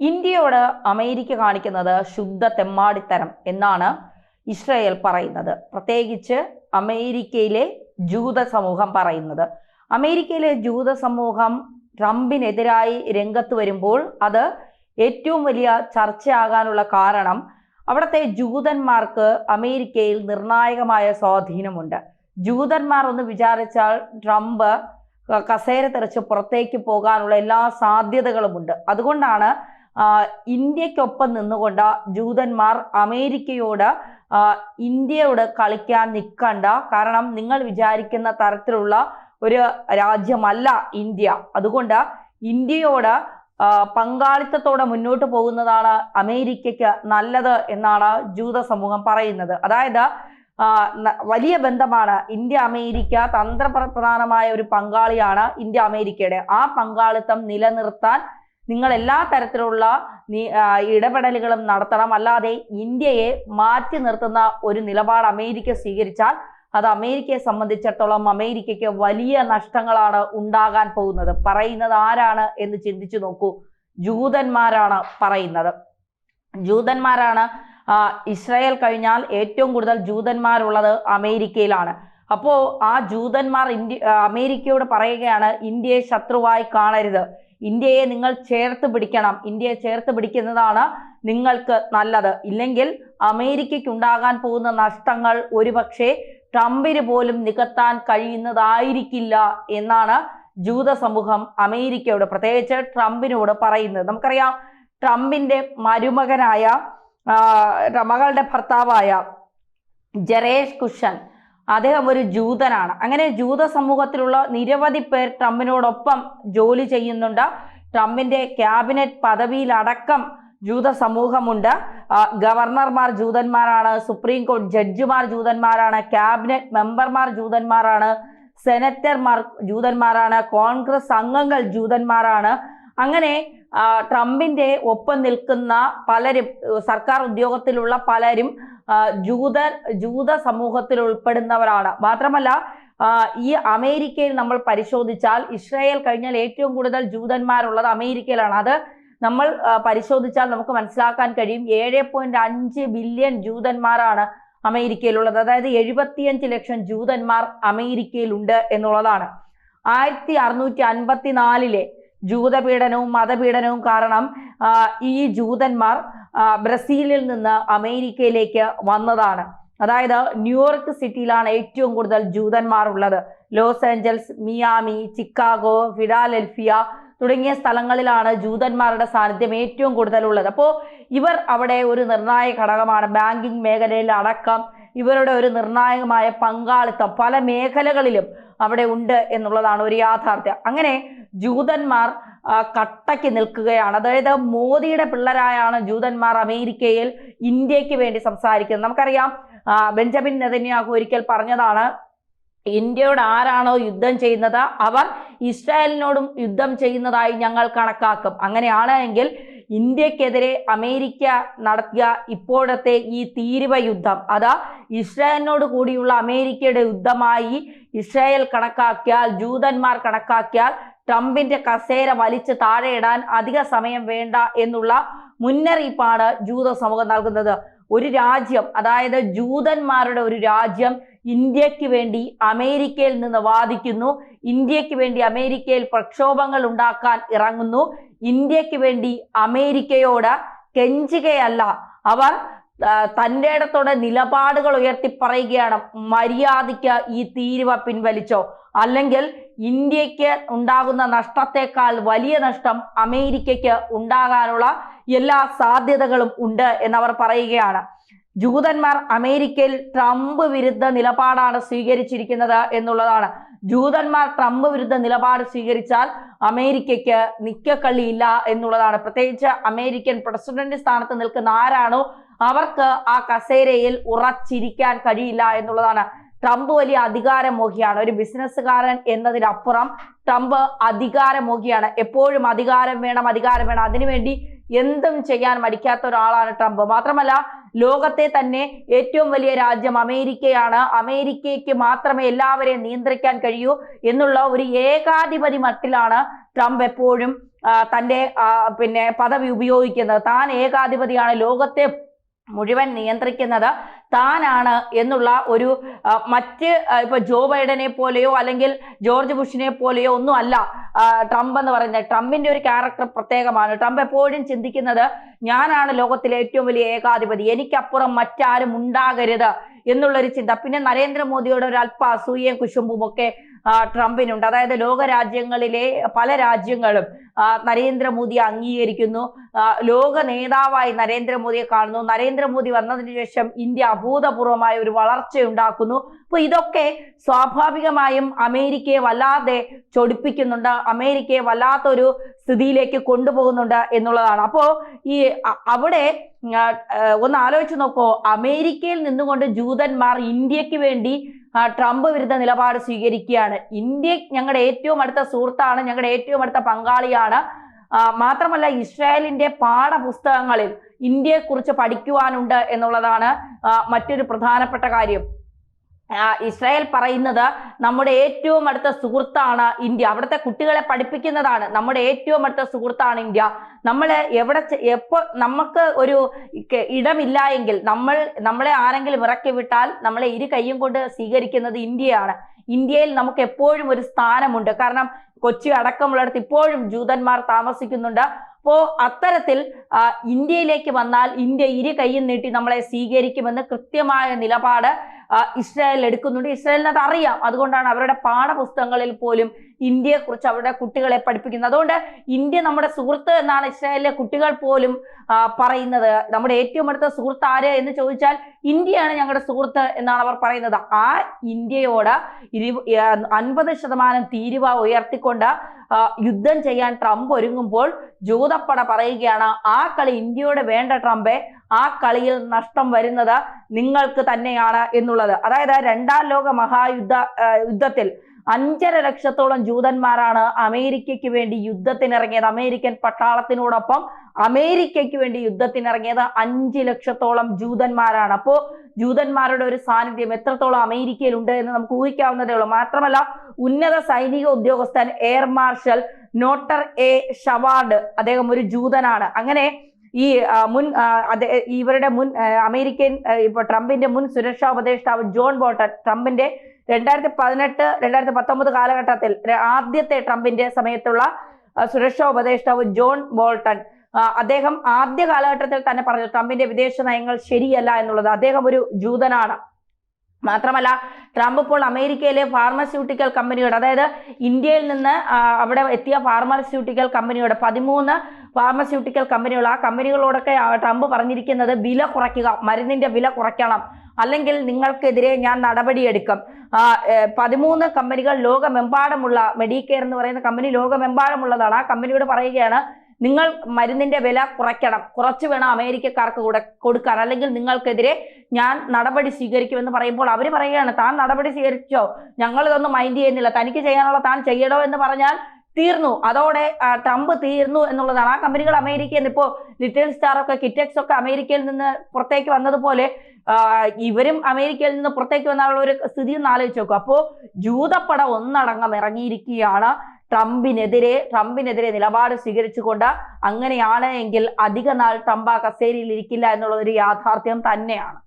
ഇന്ത്യയോട് അമേരിക്ക കാണിക്കുന്നത് ശുദ്ധ തെമ്മാടിത്തരം എന്നാണ് ഇസ്രായേൽ പറയുന്നത്. പ്രത്യേകിച്ച് അമേരിക്കയിലെ ജൂത സമൂഹം പറയുന്നത്. അമേരിക്കയിലെ ജൂത സമൂഹം ട്രംപിനെതിരായി രംഗത്ത് വരുമ്പോൾ അത് ഏറ്റവും വലിയ ചർച്ചയാകാനുള്ള കാരണം അവിടുത്തെ ജൂതന്മാർക്ക് അമേരിക്കയിൽ നിർണായകമായ സ്വാധീനമുണ്ട്. ജൂതന്മാർ ഒന്ന് വിചാരിച്ചാൽ ട്രംപ് കസേര തെറിച്ച് പുറത്തേക്ക് പോകാനുള്ള എല്ലാ സാധ്യതകളുമുണ്ട്. അതുകൊണ്ടാണ് ഇന്ത്യക്കൊപ്പം നിന്നുകൊണ്ട് ജൂതന്മാർ അമേരിക്കയോട് ഇന്ത്യയോട് കളിക്കാൻ നിൽക്കണ്ട, കാരണം നിങ്ങൾ വിചാരിക്കുന്ന തരത്തിലുള്ള ഒരു രാജ്യമല്ല ഇന്ത്യ. അതുകൊണ്ട് ഇന്ത്യയോട് പങ്കാളിത്തത്തോടെ മുന്നോട്ട് പോകുന്നതാണ് അമേരിക്കയ്ക്ക് നല്ലത് എന്നാണ് ജൂത സമൂഹം പറയുന്നത്. അതായത് വലിയ ബന്ധമാണ് ഇന്ത്യ അമേരിക്ക, തന്ത്രപ്രധാനമായ ഒരു പങ്കാളിയാണ് ഇന്ത്യ അമേരിക്കയുടെ. ആ പങ്കാളിത്തം നിലനിർത്താൻ നിങ്ങൾ എല്ലാ തരത്തിലുള്ള ഇടപെടലുകളും നടത്തണം. അല്ലാതെ ഇന്ത്യയെ മാറ്റി നിർത്തുന്ന ഒരു നിലപാട് അമേരിക്ക സ്വീകരിച്ചാൽ അത് അമേരിക്കയെ സംബന്ധിച്ചിടത്തോളം അമേരിക്കയ്ക്ക് വലിയ നഷ്ടങ്ങളാണ് ഉണ്ടാകാൻ പോകുന്നത്. പറയുന്നത് ആരാണ് എന്ന് ചിന്തിച്ചു നോക്കൂ. ജൂതന്മാരാണ് പറയുന്നത്. ജൂതന്മാരാണ്. ഇസ്രായേൽ കഴിഞ്ഞാൽ ഏറ്റവും കൂടുതൽ ജൂതന്മാരുള്ളത് അമേരിക്കയിലാണ്. അപ്പോൾ ആ ജൂതന്മാർ അമേരിക്കയോട് പറയുകയാണ്, ഇന്ത്യയെ ശത്രുവായി കാണരുത്, ഇന്ത്യയെ നിങ്ങൾ ചേർത്ത് പിടിക്കണം, ഇന്ത്യയെ ചേർത്ത് പിടിക്കുന്നതാണ് നിങ്ങൾക്ക് നല്ലത്. ഇല്ലെങ്കിൽ അമേരിക്കയ്ക്ക് ഉണ്ടാകാൻ പോകുന്ന നഷ്ടങ്ങൾ ഒരുപക്ഷെ ട്രംപിന് പോലും നികത്താൻ കഴിയുന്നതായിരിക്കില്ല എന്നാണ് ജൂത സമൂഹം അമേരിക്കയോട്, പ്രത്യേകിച്ച് ട്രംപിനോട് പറയുന്നത്. നമുക്കറിയാം, ട്രംപിന്റെ മരുമകനായ മകളുടെ ഭർത്താവായ ജരേഷ് കുഷൻ, അദ്ദേഹം ഒരു ജൂതനാണ്. അങ്ങനെ ജൂത സമൂഹത്തിലുള്ള നിരവധി പേർ ട്രംപിനോടൊപ്പം ജോലി ചെയ്യുന്നുണ്ട്. ട്രംപിന്റെ ക്യാബിനറ്റ് പദവിയിലടക്കം ജൂത സമൂഹമുണ്ട്. ഗവർണർമാർ ജൂതന്മാരാണ്, സുപ്രീം കോടതി ജഡ്ജിമാർ ജൂതന്മാരാണ്, ക്യാബിനറ്റ് മെമ്പർമാർ ജൂതന്മാരാണ്, സെനറ്റർമാർ ജൂതന്മാരാണ്, കോൺഗ്രസ് അംഗങ്ങൾ ജൂതന്മാരാണ്. അങ്ങനെ ട്രംപിന്റെ ഒപ്പം നിൽക്കുന്ന പലരും, സർക്കാർ ഉദ്യോഗത്തിലുള്ള പലരും ജൂത സമൂഹത്തിൽ ഉൾപ്പെടുന്നവരാണ്. മാത്രമല്ല, ഈ അമേരിക്കയിൽ നമ്മൾ പരിശോധിച്ചാൽ ഇസ്രായേൽ കഴിഞ്ഞാൽ ഏറ്റവും കൂടുതൽ ജൂതന്മാരുള്ളത് അമേരിക്കയിലാണ്. അത് നമ്മൾ പരിശോധിച്ചാൽ നമുക്ക് മനസ്സിലാക്കാൻ കഴിയും. 7.5 ബില്യൺ ജൂതന്മാരാണ് അമേരിക്കയിലുള്ളത്. അതായത് 75 ലക്ഷം ജൂതന്മാർ അമേരിക്കയിലുണ്ട് എന്നുള്ളതാണ്. 1654 ജൂതപീഡനവും മതപീഡനവും കാരണം ഈ ജൂതന്മാർ ബ്രസീലിൽ നിന്ന് അമേരിക്കയിലേക്ക് വന്നതാണ്. അതായത് ന്യൂയോർക്ക് സിറ്റിയിലാണ് ഏറ്റവും കൂടുതൽ ജൂതന്മാർ ഉള്ളത്. Los Angeles, Miami, Chicago, Philadelphia തുടങ്ങിയ സ്ഥലങ്ങളിലാണ് ജൂതന്മാരുടെ സാന്നിധ്യം ഏറ്റവും കൂടുതലുള്ളത്. അപ്പോൾ ഇവർ അവിടെ ഒരു നിർണായക ഘടകമാണ്. ബാങ്കിങ് മേഖലയിൽ അടക്കം ഇവരുടെ ഒരു നിർണായകമായ പങ്കാളിത്തം പല മേഖലകളിലും അവിടെ ഉണ്ട് എന്നുള്ളതാണ് ഒരു യാഥാർത്ഥ്യം. അങ്ങനെ ജൂതന്മാർ കട്ടയ്ക്ക് നിൽക്കുകയാണ്. അതായത് മോദിയുടെ പിള്ളേരായാണ് ജൂതന്മാർ അമേരിക്കയിൽ ഇന്ത്യക്ക് വേണ്ടി സംസാരിക്കുന്നത്. നമുക്കറിയാം, ബെഞ്ചമിൻ നെതന്യാഹു ഒരിക്കൽ പറഞ്ഞതാണ്, ഇന്ത്യയോട് ആരാണോ യുദ്ധം ചെയ്യുന്നത് അവർ ഇസ്രായേലിനോടും യുദ്ധം ചെയ്യുന്നതായി ഞങ്ങൾ കണക്കാക്കും. അങ്ങനെയാണെങ്കിൽ ഇന്ത്യക്കെതിരെ അമേരിക്ക നടത്തിയ ഇപ്പോഴത്തെ ഈ തീരുവ യുദ്ധം, അത് ഇസ്രായേലിനോട് കൂടിയുള്ള അമേരിക്കയുടെ യുദ്ധമായി ഇസ്രായേൽ കണക്കാക്കിയാൽ, ജൂതന്മാർ കണക്കാക്കിയാൽ ട്രംപിന്റെ കസേര വലിച്ച് താഴെയിടാൻ അധിക സമയം വേണ്ട എന്നുള്ള മുന്നറിയിപ്പാണ് ജൂത സമൂഹം നൽകുന്നത്. ഒരു രാജ്യം, അതായത് ജൂതന്മാരുടെ ഒരു രാജ്യം ഇന്ത്യക്ക് വേണ്ടി അമേരിക്കയിൽ നിന്ന് വാദിക്കുന്നു, ഇന്ത്യക്ക് വേണ്ടി അമേരിക്കയിൽ പ്രക്ഷോഭങ്ങൾ ഉണ്ടാക്കാൻ ഇറങ്ങുന്നു, ഇന്ത്യക്ക് വേണ്ടി അമേരിക്കയോട് കെഞ്ചുകയല്ല, അവർ തൻ്റെ ഇടത്തോടെ നിലപാടുകൾ ഉയർത്തി പറയുകയാണ്, മര്യാദയ്ക്ക് ഈ തീരുവ പിൻവലിച്ചോ, അല്ലെങ്കിൽ ഇന്ത്യക്ക് ഉണ്ടാകുന്ന നഷ്ടത്തെക്കാൾ വലിയ നഷ്ടം അമേരിക്കയ്ക്ക് ഉണ്ടാകാനുള്ള എല്ലാ സാധ്യതകളും ഉണ്ട് എന്നവർ പറയുകയാണ്. ജൂതന്മാർ അമേരിക്കയിൽ ട്രംപ് വിരുദ്ധ നിലപാടാണ് സ്വീകരിച്ചിരിക്കുന്നത് എന്നുള്ളതാണ്. ജൂതന്മാർ ട്രംപ് വിരുദ്ധ നിലപാട് സ്വീകരിച്ചാൽ അമേരിക്കയ്ക്ക് നിക്കക്കള്ളിയില്ല എന്നുള്ളതാണ്. പ്രത്യേകിച്ച് അമേരിക്കൻ പ്രസിഡന്റ് സ്ഥാനത്ത് നിൽക്കുന്ന ആരാണോ അവർക്ക് ആ കസേരയിൽ ഉറച്ചിരിക്കാൻ കഴിയില്ല എന്നുള്ളതാണ്. ട്രംപ് വലിയ അധികാരമോഹിയാണ്. ഒരു ബിസിനസ്സുകാരൻ എന്നതിനപ്പുറം ട്രംപ് അധികാരമോഹിയാണ്. എപ്പോഴും അധികാരം വേണം, അധികാരം വേണം, അതിനുവേണ്ടി എന്തും ചെയ്യാൻ മടിക്കാത്ത ഒരാളാണ് ട്രംപ്. മാത്രമല്ല, ലോകത്തെ തന്നെ ഏറ്റവും വലിയ രാജ്യം അമേരിക്കയാണ്, അമേരിക്കയ്ക്ക് മാത്രമേ എല്ലാവരെയും നിയന്ത്രിക്കാൻ കഴിയൂ എന്നുള്ള ഒരു ഏകാധിപതി മട്ടിലാണ് ട്രംപ് എപ്പോഴും തന്റെ പദവി ഉപയോഗിക്കുന്നത്. താൻ ഏകാധിപതിയാണ്, ലോകത്തെ മുഴുവൻ നിയന്ത്രിക്കുന്നത് താനാണ് എന്നുള്ള ഒരു മറ്റ് ഇപ്പൊ ജോ ബൈഡനെ പോലെയോ അല്ലെങ്കിൽ ജോർജ് ബുഷിനെ പോലെയോ ഒന്നും അല്ല ട്രംപ് എന്ന് പറയുന്നത്. ട്രംപിന്റെ ഒരു ക്യാരക്ടർ പ്രത്യേകമാണ്. ട്രംപ് എപ്പോഴും ചിന്തിക്കുന്നത് ഞാനാണ് ലോകത്തിലെ ഏറ്റവും വലിയ ഏകാധിപതി, എനിക്കപ്പുറം മറ്റാരും ഉണ്ടാകരുത് എന്നുള്ളൊരു ചിന്ത. പിന്നെ നരേന്ദ്രമോദിയുടെ ഒരു അല്പ അസൂയയും കുശുമ്പും ഒക്കെ ട്രംപിനുണ്ട്. അതായത് ലോക രാജ്യങ്ങളിലെ പല രാജ്യങ്ങളും നരേന്ദ്രമോദിയെ അംഗീകരിക്കുന്നു, ലോക നേതാവായി നരേന്ദ്രമോദിയെ കാണുന്നു. നരേന്ദ്രമോദി വന്നതിന് ശേഷം ഇന്ത്യ അഭൂതപൂർവമായ ഒരു വളർച്ചയുണ്ടാക്കുന്നു. അപ്പൊ ഇതൊക്കെ സ്വാഭാവികമായും അമേരിക്കയെ വല്ലാതെ ചൊടിപ്പിക്കുന്നുണ്ട്, അമേരിക്കയെ വല്ലാത്തൊരു സ്ഥിതിയിലേക്ക് കൊണ്ടുപോകുന്നുണ്ട് എന്നുള്ളതാണ്. അപ്പോ ഈ അവിടെ ഒന്ന് ആലോചിച്ച് നോക്കോ, അമേരിക്കയിൽ നിന്നുകൊണ്ട് ജൂതന്മാർ ഇന്ത്യക്ക് വേണ്ടി ട്രംപ് വിരുദ്ധ നിലപാട് സ്വീകരിക്കുകയാണ്. ഇന്ത്യ ഞങ്ങളുടെ ഏറ്റവും അടുത്ത സുഹൃത്താണ്, ഞങ്ങളുടെ ഏറ്റവും അടുത്ത പങ്കാളിയാണ്. മാത്രമല്ല ഇസ്രായേലിന്റെ പാഠപുസ്തകങ്ങളിൽ ഇന്ത്യയെക്കുറിച്ച് പഠിക്കുവാനുണ്ട് എന്നുള്ളതാണ് മറ്റൊരു പ്രധാനപ്പെട്ട കാര്യം. ഇസ്രായേൽ പറയുന്നത് നമ്മുടെ ഏറ്റവും അടുത്ത സുഹൃത്താണ് ഇന്ത്യ, അവിടുത്തെ കുട്ടികളെ പഠിപ്പിക്കുന്നതാണ് നമ്മുടെ ഏറ്റവും അടുത്ത സുഹൃത്താണ് ഇന്ത്യ. നമ്മൾ എപ്പോൾ നമുക്ക് ഒരു ഇടമില്ല എങ്കിൽ നമ്മളെ ആരെങ്കിലും ഇറക്കി വിട്ടാൽ നമ്മളെ ഇരു കൈയും കൊണ്ട് സ്വീകരിക്കുന്നത് ഇന്ത്യയാണ്. ഇന്ത്യയിൽ നമുക്ക് എപ്പോഴും ഒരു സ്ഥാനമുണ്ട്, കാരണം കൊച്ചി അടക്കമുള്ളിടത്ത് ഇപ്പോഴും ജൂതന്മാർ താമസിക്കുന്നുണ്ട്. അപ്പോ അത്തരത്തിൽ ഇന്ത്യയിലേക്ക് വന്നാൽ ഇന്ത്യ ഇരു കൈയും നീട്ടി നമ്മളെ സ്വീകരിക്കുമെന്ന് കൃത്യമായ നിലപാട് ഇസ്രായേൽ എടുക്കുന്നുണ്ട്. ഇസ്രായേലിന് അത് അറിയാം, അതുകൊണ്ടാണ് അവരുടെ പാഠപുസ്തകങ്ങളിൽ പോലും ഇന്ത്യയെക്കുറിച്ച് അവരുടെ കുട്ടികളെ പഠിപ്പിക്കുന്നത്. അതുകൊണ്ട് ഇന്ത്യ നമ്മുടെ സുഹൃത്ത് എന്നാണ് ഇസ്രായേലിലെ കുട്ടികൾ പോലും പറയുന്നത്. നമ്മുടെ ഏറ്റവും അടുത്ത സുഹൃത്ത് ആര് എന്ന് ചോദിച്ചാൽ ഇന്ത്യയാണ് ഞങ്ങളുടെ സുഹൃത്ത് എന്നാണ് അവർ പറയുന്നത്. ആ ഇന്ത്യയോട് 50% തീരുവ ഉയർത്തിക്കൊണ്ട് യുദ്ധം ചെയ്യാൻ ട്രംപ് ഒരുങ്ങുമ്പോൾ ജൂതപ്പട പറയുകയാണ്, ആ കളി ഇന്ത്യയോട് വേണ്ട ട്രംപെ, ആ കളിയിൽ നഷ്ടം വരുന്നത് നിങ്ങൾക്ക് തന്നെയാണ് എന്നുള്ളത്. അതായത് രണ്ടാം ലോക യുദ്ധത്തിൽ 5.5 ലക്ഷത്തോളം ജൂതന്മാരാണ് അമേരിക്കയ്ക്ക് വേണ്ടി യുദ്ധത്തിനിറങ്ങിയത്. അമേരിക്കൻ പട്ടാളത്തിനോടൊപ്പം അമേരിക്കയ്ക്ക് വേണ്ടി യുദ്ധത്തിനിറങ്ങിയത് 5 ലക്ഷത്തോളം ജൂതന്മാരാണ്. അപ്പോ ജൂതന്മാരുടെ ഒരു സാന്നിധ്യം എത്രത്തോളം അമേരിക്കയിൽ ഉണ്ട് എന്ന് നമുക്ക് ഊഹിക്കാവുന്നതേ ഉള്ളൂ. മാത്രമല്ല ഉന്നത സൈനിക ഉദ്യോഗസ്ഥൻ എയർ മാർഷൽ നോട്ടർ എ ഷവാർഡ്, അദ്ദേഹം ഒരു ജൂതനാണ്. അങ്ങനെ ഈ ഇവരുടെ മുൻ അമേരിക്കൻ ഇപ്പൊ ട്രംപിന്റെ മുൻ സുരക്ഷാ ഉപദേഷ്ടാവ് ജോൺ ബോൾട്ടൺ, ട്രംപിന്റെ 2018-2019 കാലഘട്ടത്തിൽ ആദ്യത്തെ ട്രംപിന്റെ സമയത്തുള്ള സുരക്ഷാ ഉപദേഷ്ടാവ് ജോൺ ബോൾട്ടൺ, അദ്ദേഹം ആദ്യ കാലഘട്ടത്തിൽ തന്നെ പറഞ്ഞു ട്രംപിന്റെ വിദേശ നയങ്ങൾ ശരിയല്ല എന്നുള്ളത്. അദ്ദേഹം ഒരു ജൂതനാണ്. മാത്രമല്ല ട്രംപ് ഇപ്പോൾ അമേരിക്കയിലെ ഫാർമസ്യൂട്ടിക്കൽ കമ്പനിയോട്, അതായത് ഇന്ത്യയിൽ നിന്ന് അവിടെ എത്തിയ ഫാർമസ്യൂട്ടിക്കൽ കമ്പനിയോട് 13 ഫാർമസ്യൂട്ടിക്കൽ കമ്പനികൾ, ആ കമ്പനികളോടൊക്കെ ട്രംപ് പറഞ്ഞിരിക്കുന്നത് വില കുറയ്ക്കുക, മരുന്നിന്റെ വില കുറയ്ക്കണം, അല്ലെങ്കിൽ നിങ്ങൾക്കെതിരെ ഞാൻ നടപടിയെടുക്കും. 13 കമ്പനികൾ ലോകമെമ്പാടുമുള്ള, മെഡിക്കെയർ എന്ന് പറയുന്ന കമ്പനി ലോകമെമ്പാടുമുള്ളതാണ്. ആ കമ്പനിയോട് പറയുകയാണ് നിങ്ങൾ മരുന്നിന്റെ വില കുറയ്ക്കണം, കുറച്ച് വേണം അമേരിക്കക്കാർക്ക് കൊടുക്കാൻ, അല്ലെങ്കിൽ നിങ്ങൾക്കെതിരെ ഞാൻ നടപടി സ്വീകരിക്കുമെന്ന് പറയുമ്പോൾ അവർ പറയുകയാണ് താൻ നടപടി സ്വീകരിച്ചോ, ഞങ്ങൾ ഇതൊന്നും മൈൻഡ് ചെയ്യുന്നില്ല, തനിക്ക് ചെയ്യാനുള്ള താൻ ചെയ്യണോ എന്ന് പറഞ്ഞാൽ തീർന്നു, അതോടെ ട്രംപ് തീർന്നു എന്നുള്ളതാണ്. ആ കമ്പനികൾ അമേരിക്കയിൽ നിന്ന് ഇപ്പോൾ ലിറ്റിൽ സ്റ്റാർ ഒക്കെ കിറ്റക്സ് ഒക്കെ അമേരിക്കയിൽ നിന്ന് പുറത്തേക്ക് വന്നതുപോലെ ഇവരും അമേരിക്കയിൽ നിന്ന് പുറത്തേക്ക് വന്നുള്ള ഒരു സ്ഥിതി ഒന്ന് ആലോചിച്ച് നോക്കും. അപ്പോൾ ജൂതപ്പട ഒന്നടങ്കം ഇറങ്ങിയിരിക്കുകയാണ് ട്രംപിനെതിരെ നിലപാട് സ്വീകരിച്ചുകൊണ്ട്. അങ്ങനെയാണ് എങ്കിൽ അധിക നാൾ ട്രംപ് കസേരയിൽ ഇരിക്കില്ല എന്നുള്ളതൊരു യാഥാർത്ഥ്യം തന്നെയാണ്.